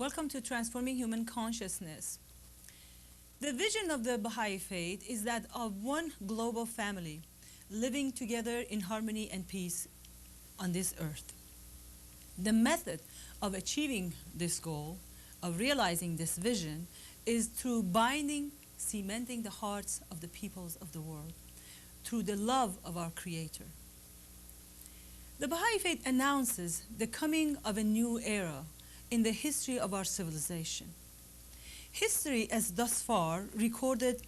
Welcome to Transforming Human Consciousness. The vision of the Baha'i Faith is that of one global family living together in harmony and peace on this earth. The method of achieving this goal, of realizing this vision, is through binding, cementing the hearts of the peoples of the world, through the love of our Creator. The Baha'i Faith announces the coming of a new era in the history of our civilization. History has thus far recorded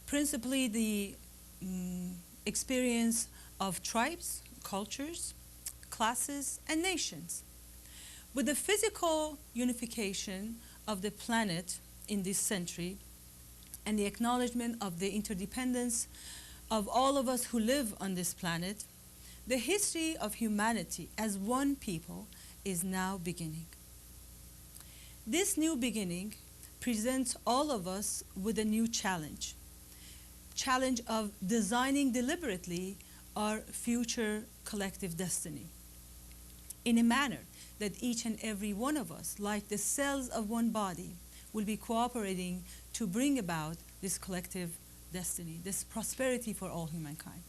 principally the experience of tribes, cultures, classes, and nations. With the physical unification of the planet in this century and the acknowledgement of the interdependence of all of us who live on this planet, the history of humanity as one people is now beginning. This new beginning presents all of us with a new challenge of designing deliberately our future collective destiny in a manner that each and every one of us, like the cells of one body, will be cooperating to bring about this collective destiny, this prosperity for all humankind.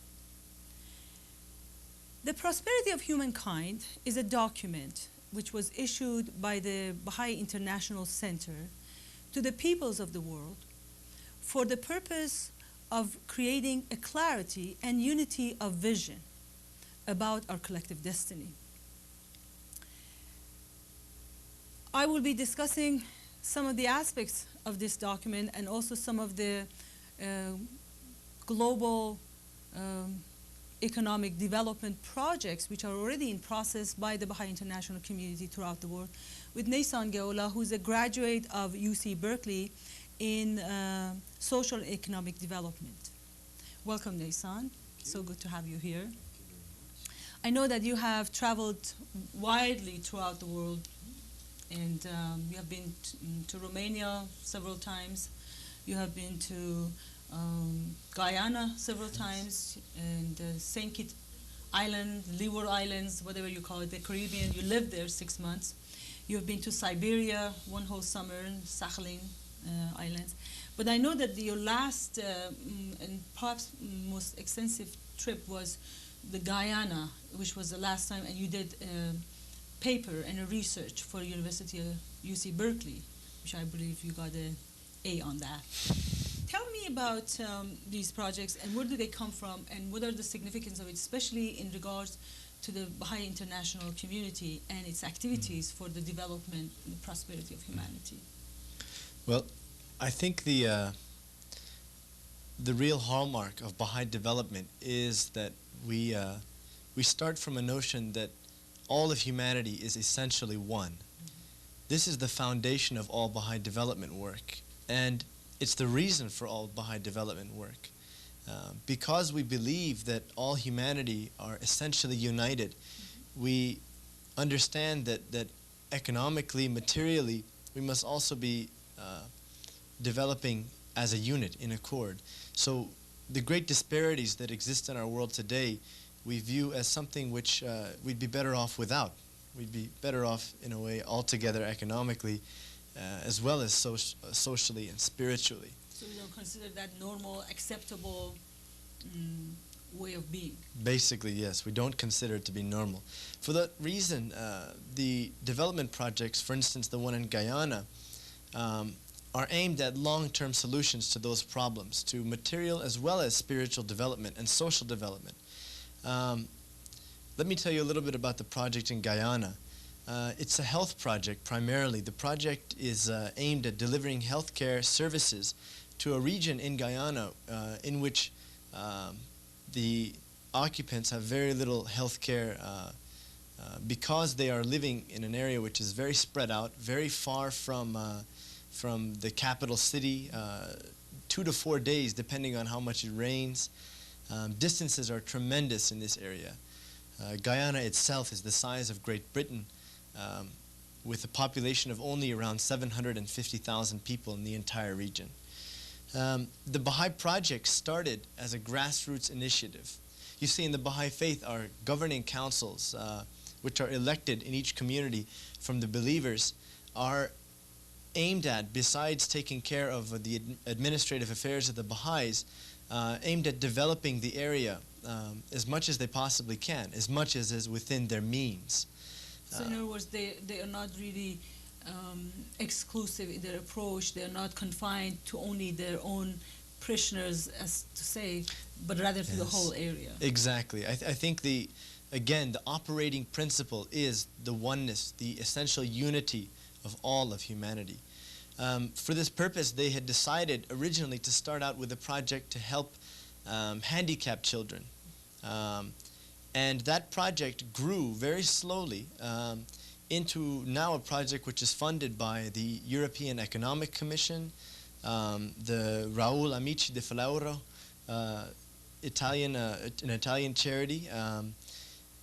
The Prosperity of Humankind is a document which was issued by the Baha'i International Center to the peoples of the world for the purpose of creating a clarity and unity of vision about our collective destiny. I will be discussing some of the aspects of this document and also some of the global economic development projects which are already in process by the Baha'i International Community throughout the world with Naisan Geula, who is a graduate of UC Berkeley in social and economic development. Welcome, Naisan. So good to have you here. I know that you have traveled widely throughout the world, and you have been to Romania several times. You have been to Guyana several times, and St. Kitts Island, Leeward Islands, whatever you call it, the Caribbean. You lived there 6 months. You have been to Siberia one whole summer, Sakhalin Islands. But I know that your last and perhaps most extensive trip was the Guyana, which was the last time, and you did a paper and a research for University of UC Berkeley, which I believe you got an A on that. Tell me about these projects and where do they come from and what are the significance of it, especially in regards to the Baha'i International Community and its activities for the development and the prosperity of humanity. Well, I think the real hallmark of Baha'i development is that we start from a notion that all of humanity is essentially one. This is the foundation of all Baha'i development work, and it's the reason for all Baha'i development work. Because we believe that all humanity are essentially united, we understand that economically, materially, we must also be developing as a unit, in accord. So the great disparities that exist in our world today, we view as something which we'd be better off without. We'd be better off, in a way, altogether economically, as well as socially and spiritually. So you don't consider that normal, acceptable way of being? Basically, yes. We don't consider it to be normal. For that reason, the development projects, for instance, the one in Guyana, are aimed at long-term solutions to those problems, to material as well as spiritual development and social development. Let me tell you a little bit about the project in Guyana. It's a health project primarily. The project is aimed at delivering healthcare services to a region in Guyana in which the occupants have very little healthcare because they are living in an area which is very spread out, very far from the capital city, 2 to 4 days depending on how much it rains. Distances are tremendous in this area. Guyana itself is the size of Great Britain, with a population of only around 750,000 people in the entire region. The Baha'i Project started as a grassroots initiative. You see, in the Baha'i faith, our governing councils, which are elected in each community from the believers, are aimed at, besides taking care of the administrative affairs of the Baha'is, aimed at developing the area as much as they possibly can, as much as is within their means. So in other words, they are not really exclusive in their approach. They are not confined to only their own parishioners, as to say, but rather to the whole area. Exactly. I think again, the operating principle is the oneness, the essential unity of all of humanity. For this purpose, they had decided originally to start out with a project to help handicapped children. And that project grew very slowly into now a project which is funded by the European Economic Commission, the Raul Amici de Flauro, an Italian charity,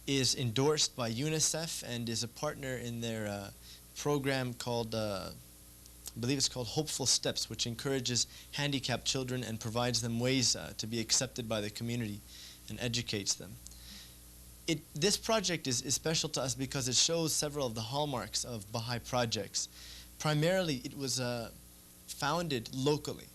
is endorsed by UNICEF and is a partner in their program called, I believe it's called Hopeful Steps, which encourages handicapped children and provides them ways to be accepted by the community and educates them. This project is special to us because it shows several of the hallmarks of Baha'i projects. Primarily, it was founded locally.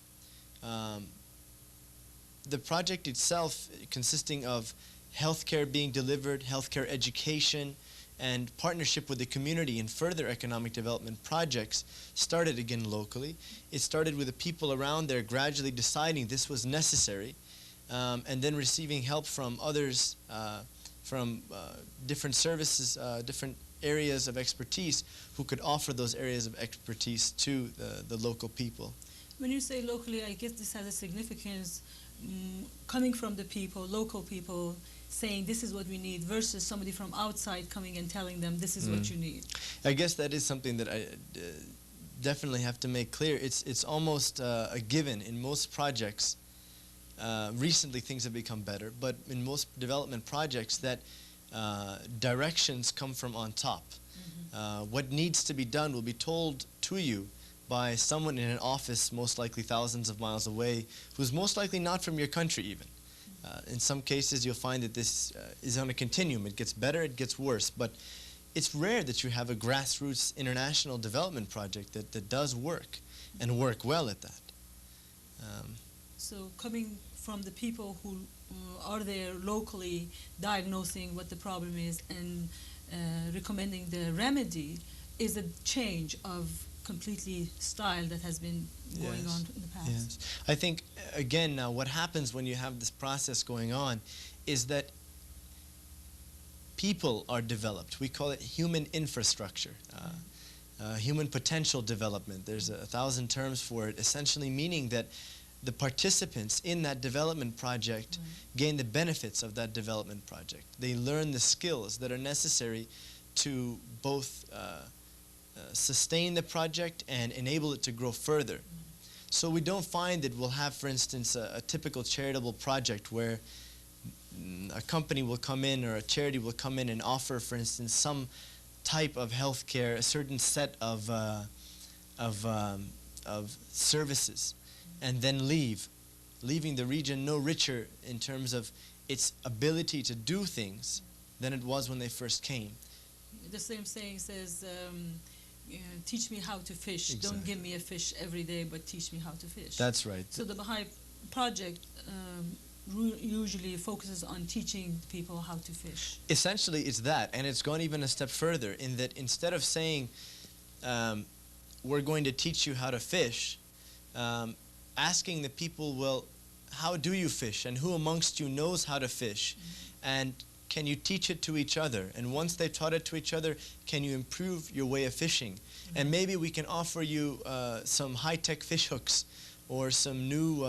The project itself, consisting of healthcare being delivered, healthcare education, and partnership with the community in further economic development projects, started again locally. It started with the people around there gradually deciding this was necessary, and then receiving help from others, from different services, different areas of expertise who could offer those areas of expertise to the local people. When you say locally, I guess this has a significance coming from the people, local people, saying this is what we need versus somebody from outside coming and telling them this is what you need. I guess that is something that I definitely have to make clear. It's almost a given in most projects. Recently things have become better, but in most development projects that directions come from on top. What needs to be done will be told to you by someone in an office most likely thousands of miles away, who's most likely not from your country even. In some cases you'll find that this is on a continuum. It gets better, it gets worse, but it's rare that you have a grassroots international development project that does work and work well at that. So coming from the people who are there locally, diagnosing what the problem is and recommending the remedy is a change of completely style that has been going on in the past. Yes. I think, again, now what happens when you have this process going on is that people are developed. We call it human infrastructure, human potential development. There's 1,000 terms for it, essentially meaning that the participants in that development project gain the benefits of that development project. They learn the skills that are necessary to both sustain the project and enable it to grow further. So we don't find that we'll have, for instance, a typical charitable project where a company will come in or a charity will come in and offer, for instance, some type of healthcare, a certain set of services, and then leaving the region no richer in terms of its ability to do things than it was when they first came. The same saying says, teach me how to fish. Exactly. Don't give me a fish every day, but teach me how to fish. That's right. So the Baha'i project usually focuses on teaching people how to fish. Essentially, it's that, and it's gone even a step further in that instead of saying, we're going to teach you how to fish, asking the people, well, how do you fish, and who amongst you knows how to fish, and can you teach it to each other? And once they've taught it to each other, can you improve your way of fishing? And maybe we can offer you some high-tech fish hooks or some new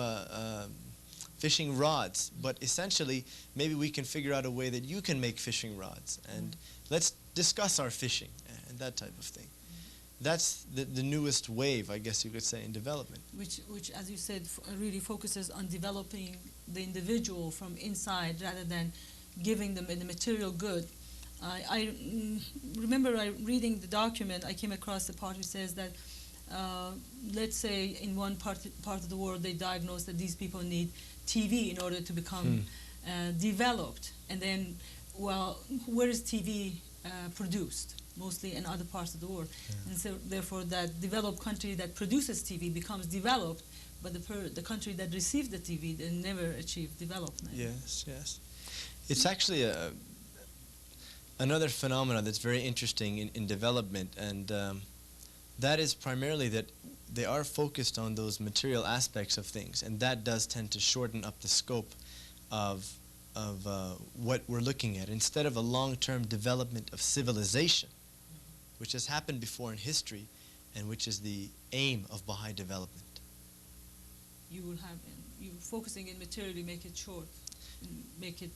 fishing rods. But essentially, maybe we can figure out a way that you can make fishing rods. And let's discuss our fishing and that type of thing. That's the newest wave, I guess you could say, in development. Which, as you said, really focuses on developing the individual from inside rather than giving them the material good. I remember reading the document, I came across the part which says that, let's say in one part of the world they diagnose that these people need TV in order to become developed. And then, well, where is TV produced, mostly in other parts of the world. And so therefore that developed country that produces TV becomes developed, but the country that receives the TV, they never achieve development. Yes, yes. It's actually another phenomenon that's very interesting in development, and that is primarily that they are focused on those material aspects of things, and that does tend to shorten up the scope of what we're looking at. Instead of a long-term development of civilization, which has happened before in history, and which is the aim of Baha'i development. You will have, you focusing in materially make it short, make it...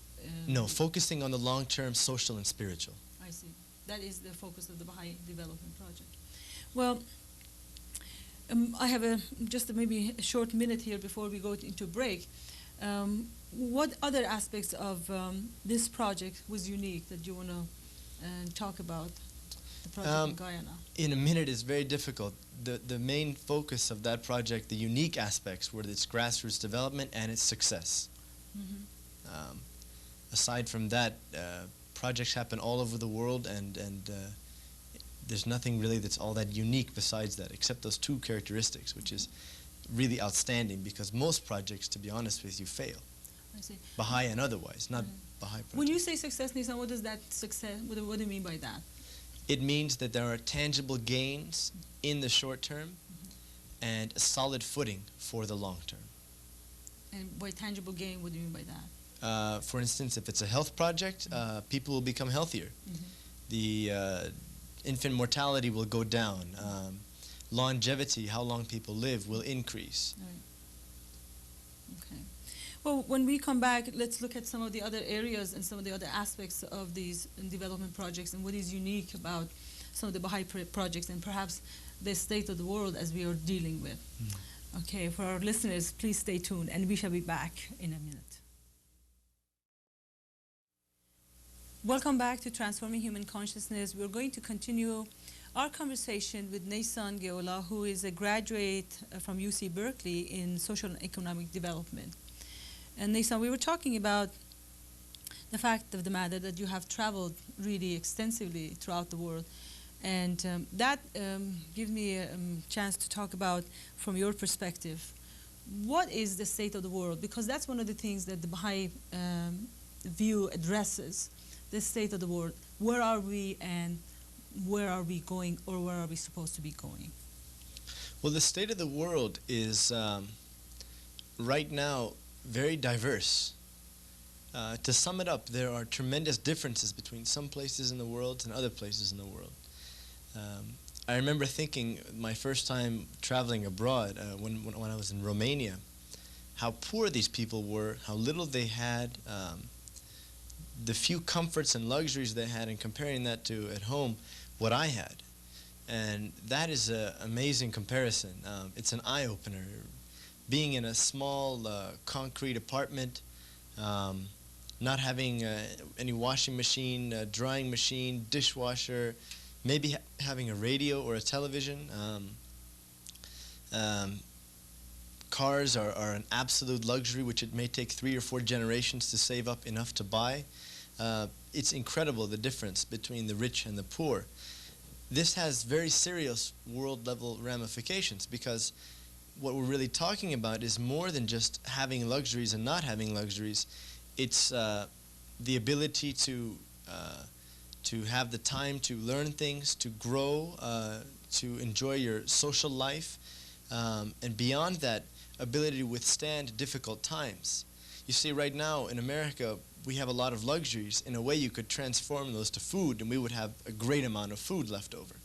No, focusing on the long-term social and spiritual. I see. That is the focus of the Baha'i Development Project. Well, I have just maybe a short minute here before we go into break. What other aspects of this project was unique that you want to talk about, the project in Guyana? In a minute is very difficult. The main focus of that project, the unique aspects, were its grassroots development and its success. Aside from that, projects happen all over the world, and there's nothing really that's all that unique besides that, except those two characteristics, which is really outstanding, because most projects, to be honest with you, fail. I see. Baha'i and otherwise, not Baha'i projects. When you say success, Naisan, what does that success, what do you mean by that? It means that there are tangible gains in the short term and a solid footing for the long term. And by tangible gain, what do you mean by that? For instance, if it's a health project, people will become healthier. The infant mortality will go down. Longevity, how long people live, will increase. Right. Okay. Well, when we come back, let's look at some of the other areas and some of the other aspects of these development projects and what is unique about some of the Baha'i projects and perhaps the state of the world as we are dealing with. Okay, for our listeners, please stay tuned, and we shall be back in a minute. Welcome back to Transforming Human Consciousness. We're going to continue our conversation with Naisan Geula, who is a graduate from UC Berkeley in social and economic development. And Naisan, we were talking about the fact of the matter that you have traveled really extensively throughout the world. And that gives me a chance to talk about, from your perspective, what is the state of the world? Because that's one of the things that the Baha'i view addresses, the state of the world. Where are we, and where are we going, or where are we supposed to be going? Well, the state of the world is right now very diverse. To sum it up, there are tremendous differences between some places in the world and other places in the world. I remember thinking my first time traveling abroad, when I was in Romania, how poor these people were, how little they had, the few comforts and luxuries they had, and comparing that to at home what I had. And that is an amazing comparison. It's an eye-opener. Being in a small concrete apartment, not having any washing machine, drying machine, dishwasher, maybe having a radio or a television. Cars are an absolute luxury, which it may take 3 or 4 generations to save up enough to buy. It's incredible, the difference between the rich and the poor. This has very serious world-level ramifications, because what we're really talking about is more than just having luxuries and not having luxuries. It's the ability to have the time to learn things, to grow, to enjoy your social life, and beyond that, ability to withstand difficult times. You see, right now in America, we have a lot of luxuries. In a way, you could transform those to food, and we would have a great amount of food left over,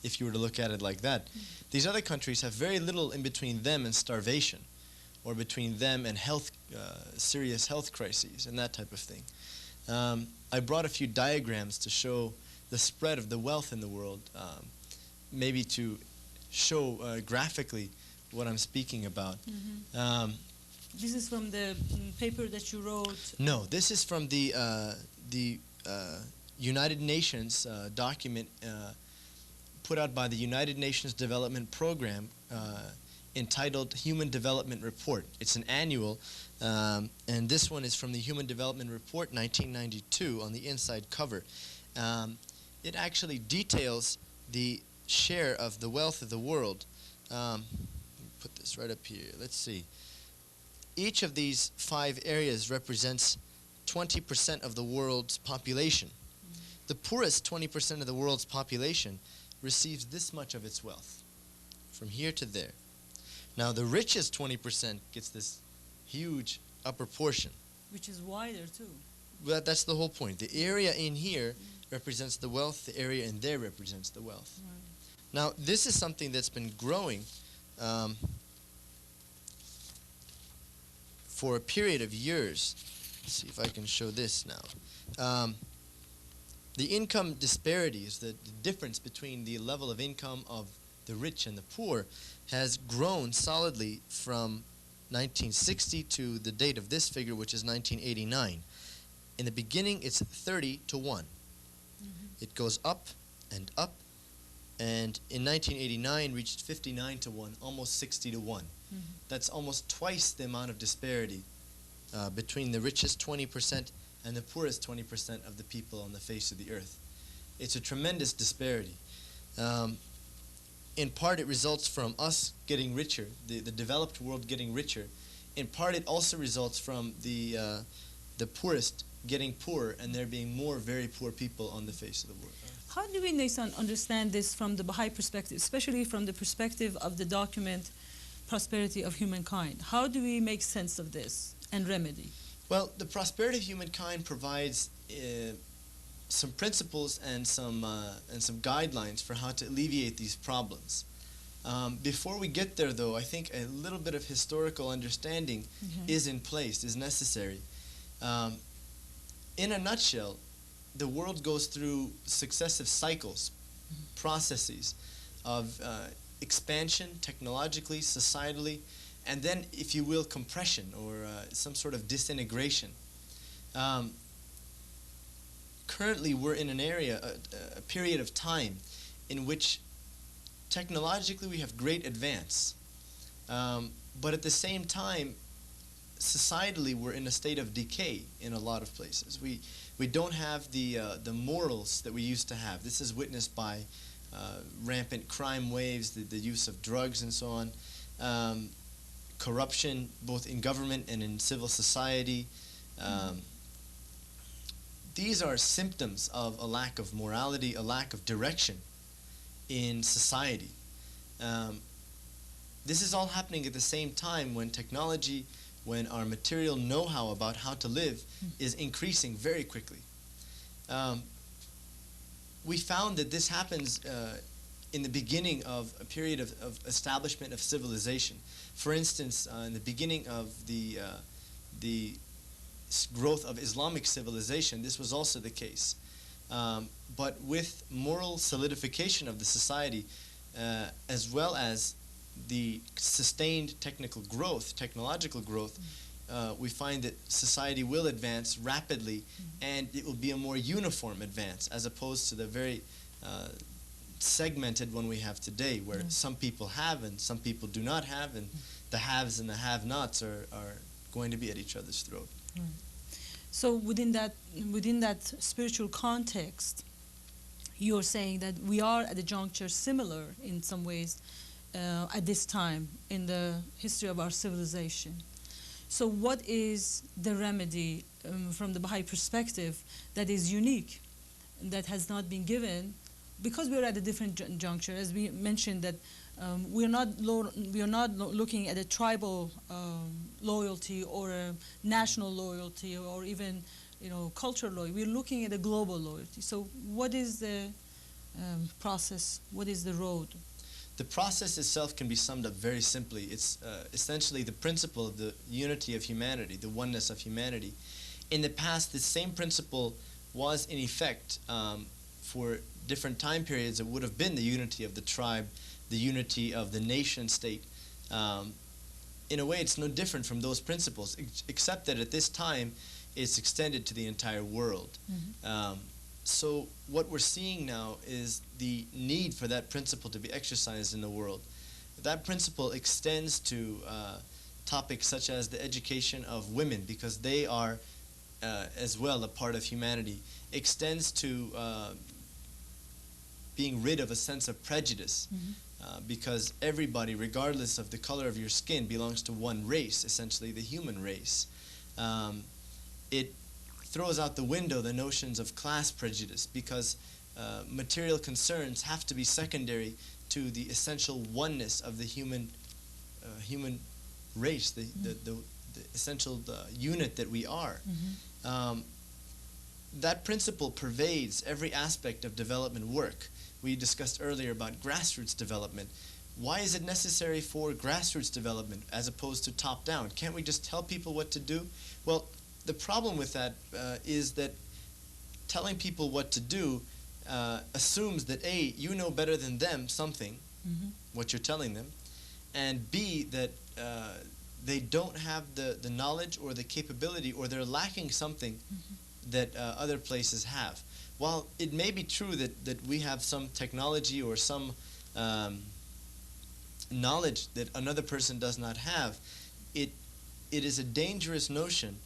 if you were to look at it like that. These other countries have very little in between them and starvation, or between them and serious health crises and that type of thing. I brought a few diagrams to show the spread of the wealth in the world, maybe to show graphically what I'm speaking about. This is from the paper that you wrote? No, this is from the United Nations document put out by the United Nations Development Program entitled Human Development Report. It's an annual, and this one is from the Human Development Report 1992 on the inside cover. it actually details the share of the wealth of the world. Let me put this right up here. Let's see. Each of these 5 areas represents 20% of the world's population. The poorest 20% of the world's population receives this much of its wealth, from here to there. Now the richest 20% gets this huge upper portion. Which is wider too. Well, that's the whole point. The area in here represents the wealth, the area in there represents the wealth. Right. Now this is something that's been growing for a period of years. Let's see if I can show this now. The income disparities, the difference between the level of income of the rich and the poor, has grown solidly from 1960 to the date of this figure, which is 1989. In the beginning, it's 30 to 1. It goes up, and in 1989 reached 59 to 1, almost 60 to 1. That's almost twice the amount of disparity between the richest 20% and the poorest 20% of the people on the face of the earth. It's a tremendous disparity. In part, it results from us getting richer, the developed world getting richer. In part, it also results from the poorest getting poorer, and there being more very poor people on the face of the world. How do we, Naisan, understand this from the Baha'i perspective, especially from the perspective of the document Prosperity of Humankind? How do we make sense of this and remedy? Well, the Prosperity of Humankind provides some principles and some guidelines for how to alleviate these problems. Before we get there, though, I think a little bit of historical understanding is in place, is necessary. In a nutshell, the world goes through successive cycles, processes of expansion technologically, societally, and then, if you will, compression or some sort of disintegration. Currently, we're in an area, a period of time in which technologically we have great advance, but at the same time, societally we're in a state of decay in a lot of places. We don't have the morals that we used to have. This is witnessed by rampant crime waves, the use of drugs and so on, corruption both in government and in civil society. These are symptoms of a lack of morality, a lack of direction in society. This is all happening at the same time when technology, when our material know-how about how to live is increasing very quickly. We found that this happens in the beginning of a period of establishment of civilization. For instance, in the beginning of the growth of Islamic civilization, this was also the case. But with moral solidification of the society, as well as the sustained technological growth, we find that society will advance rapidly, and it will be a more uniform advance, as opposed to the very segmented one we have today, where some people have and some people do not have, and the haves and the have-nots are going to be at each other's throat. So within that spiritual context, you're saying that we are at a juncture similar in some ways at this time in the history of our civilization. So what is the remedy from the Baha'i perspective that is unique, that has not been given, because we're at a different juncture? As we mentioned, that we are not looking at a tribal loyalty or a national loyalty or even cultural loyalty. We're looking at a global loyalty. So what is the process? What is the road? The process itself can be summed up very simply. It's essentially the principle of the unity of humanity, the oneness of humanity. In the past, the same principle was in effect for different time periods. It would have been the unity of the tribe, the unity of the nation state. In a way, it's no different from those principles, except that at this time, it's extended to the entire world. So what we're seeing now is the need for that principle to be exercised in the world. That principle extends to topics such as the education of women, because they are as well a part of humanity. Extends to being rid of a sense of prejudice, because everybody, regardless of the color of your skin, belongs to one race, essentially the human race. It throws out the window the notions of class prejudice, because material concerns have to be secondary to the essential oneness of the human race, the essential unit that we are. That principle pervades every aspect of development work. We discussed earlier about grassroots development. Why is it necessary for grassroots development as opposed to top-down? Can't we just tell people what to do? Well, the problem with that is that telling people what to do assumes that A, you know better than them something, what you're telling them, and B, that they don't have the knowledge or the capability, or they're lacking something that other places have. While it may be true that we have some technology or some knowledge that another person does not have, it is a dangerous notion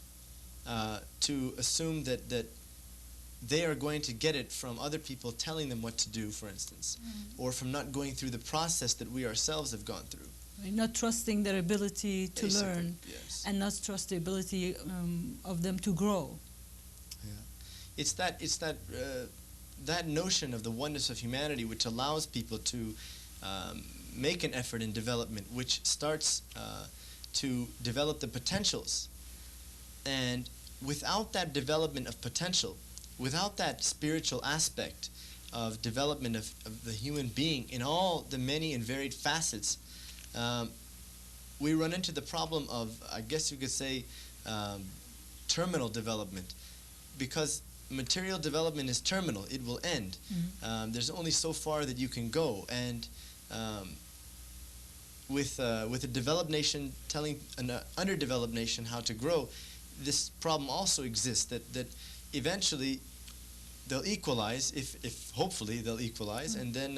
to assume that they are going to get it from other people telling them what to do, for instance, or from not going through the process that we ourselves have gone through. Not trusting their ability to Basically, learn, yes. and not trust the ability of them to grow. It's that notion of the oneness of humanity which allows people to make an effort in development, which starts to develop the potentials. And without that development of potential, without that spiritual aspect of development of the human being in all the many and varied facets, we run into the problem of, I guess you could say, terminal development, because material development is terminal. It will end. There's only so far that you can go, and with a developed nation telling an underdeveloped nation how to grow, this problem also exists, that eventually they'll equalize, if hopefully they'll equalize, and then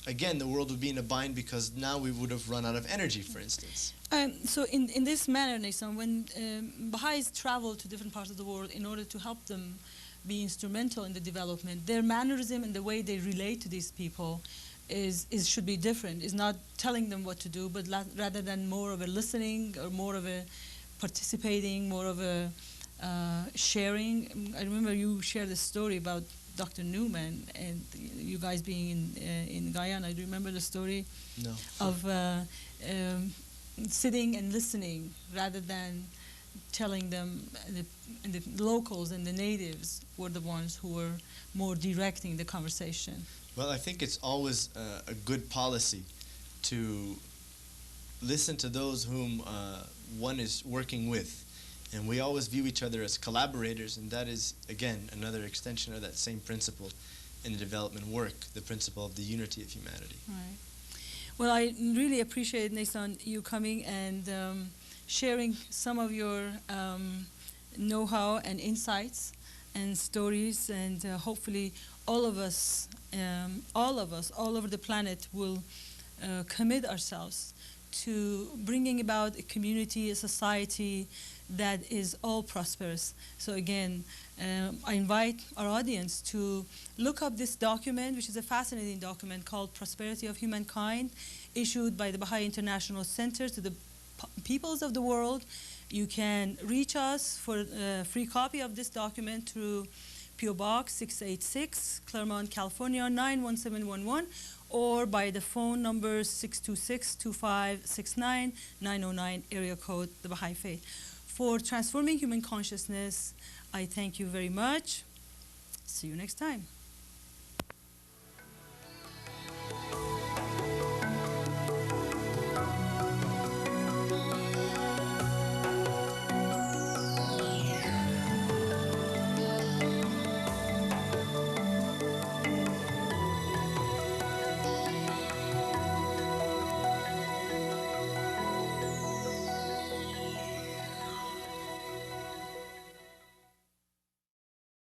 again the world would be in a bind, because now we would have run out of energy, for instance. So in this manner, Naisan, when Baha'is travel to different parts of the world in order to help them be instrumental in the development, their mannerism and the way they relate to these people should be different. It's not telling them what to do, but rather than more of a listening, or more of a participating, more of a sharing. I remember you shared a story about Dr. Neuman and you guys being in Guyana. Do you remember the story? No. Of sitting and listening rather than telling them, and the locals and the natives were the ones who were more directing the conversation. Well, I think it's always a good policy to listen to those whom one is working with. And we always view each other as collaborators, and that is, again, another extension of that same principle in the development work, the principle of the unity of humanity. Right. Well, I really appreciate, Naisan, you coming and sharing some of your know-how and insights and stories, and hopefully all of us all over the planet will commit ourselves to bringing about a community, a society that is all prosperous. So again, I invite our audience to look up this document, which is a fascinating document called Prosperity of Humankind, issued by the Baha'i International Center to the peoples of the world. You can reach us for a free copy of this document through P.O. Box 686, Claremont, California 91711, or by the phone number 626-2569-909, area code the Baha'i Faith. For Transforming Human Consciousness, I thank you very much. See you next time.